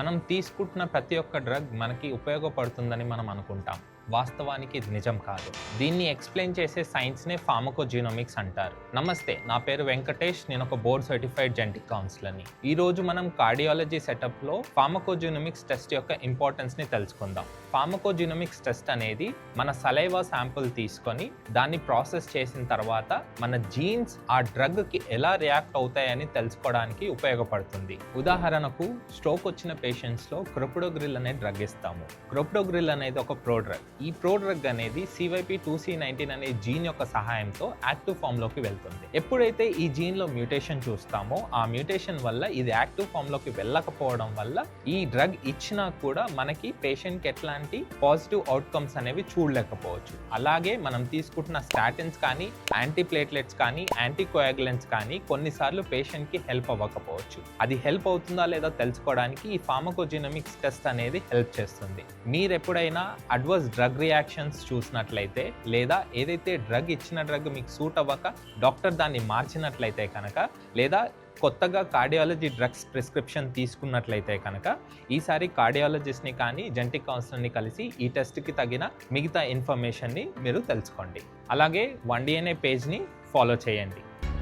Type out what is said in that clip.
మనం తీసుకుంటున్న ప్రతి ఒక్క డ్రగ్ మనకి ఉపయోగపడుతుందని మనం అనుకుంటాం. వాస్తవానికి ఇది నిజం కాదు. దీన్ని ఎక్స్‌ప్లెయిన్ చేసే సైన్స్‌నే ఫార్మకోజినోమిక్స్ అంటారు. నమస్తే, నా పేరు వెంకటేష్. నేను ఒక బోర్డ్ సర్టిఫైడ్ జెనెటిక్ కౌన్సిలర్‌ని. ఈ రోజు మనం కార్డియాలజీ సెటప్‌లో ఫార్మకోజినోమిక్స్ టెస్ట్ యొక్క ఇంపార్టెన్స్‌ని తెలుసుకుందాం. ఫార్మకోజినోమిక్స్ టెస్ట్ అనేది మన సలైవా శాంపుల్ తీసుకొని దాన్ని ప్రాసెస్ చేసిన తర్వాత మన జీన్స్ ఆ డ్రగ్‌కి ఎలా రియాక్ట్ అవుతాయని తెలుసుకోవడానికి ఉపయోగపడుతుంది. ఉదాహరణకు స్ట్రోక్ వచ్చిన పేషెంట్స్‌లో క్రోపిడోగ్రిల్ అనే డ్రగ్ ఇస్తాము. క్రోపిడోగ్రిల్ అనేది ఒక ప్రోడ్రగ్. ఈ ప్రోడ్రగ్ అనేది CYP2C19 అనే జీన్ యొక్క సహాయంతో యాక్టివ్ ఫామ్లోకి వెళ్తుంది. ఎప్పుడైతే ఈ జీన్లో మ్యూటేషన్ చూస్తామో ఆ మ్యూటేషన్ వల్ల ఇది యాక్టివ్ ఫామ్లోకి వెళ్ళకపోవడం వల్ల ఈ డ్రగ్ ఇచ్చినా కూడా మనకి పేషెంట్కి ఎట్లాంటి పాజిటివ్ అవుట్కమ్స్ అనేవి చూడలేకపోవచ్చు. అలాగే మనం తీసుకుంటున్న స్టాటిన్స్ కానీ, యాంటీప్లేట్లెట్స్ కానీ, యాంటీకోయాగులెంట్స్ కానీ కొన్నిసార్లు పేషెంట్కి హెల్ప్ అవ్వకపోవచ్చు. అది హెల్ప్ అవుతుందా లేదా తెలుసుకోవడానికి ఈ ఫార్మకోజినోమిక్స్ టెస్ట్ అనేది హెల్ప్ చేస్తుంది. మీరు ఎప్పుడైనా అడ్వర్స్ డ్రగ్ రియాక్షన్స్ చూసినట్లయితే లేదా ఏదైతే డ్రగ్ ఇచ్చిన డ్రగ్ మీకు సూట్ అవ్వక డాక్టర్ దాన్ని మార్చినట్లయితే కనుక, లేదా కొత్తగా కార్డియాలజీ డ్రగ్స్ ప్రిస్క్రిప్షన్ తీసుకున్నట్లయితే కనుక ఈసారి కార్డియాలజిస్ట్ని కానీ జెనెటిక్ కౌన్సిలర్ని కలిసి ఈ టెస్ట్కి తగిన మిగతా ఇన్ఫర్మేషన్ని మీరు తెలుసుకోండి. అలాగే 1DNA పేజ్ని ఫాలో చేయండి.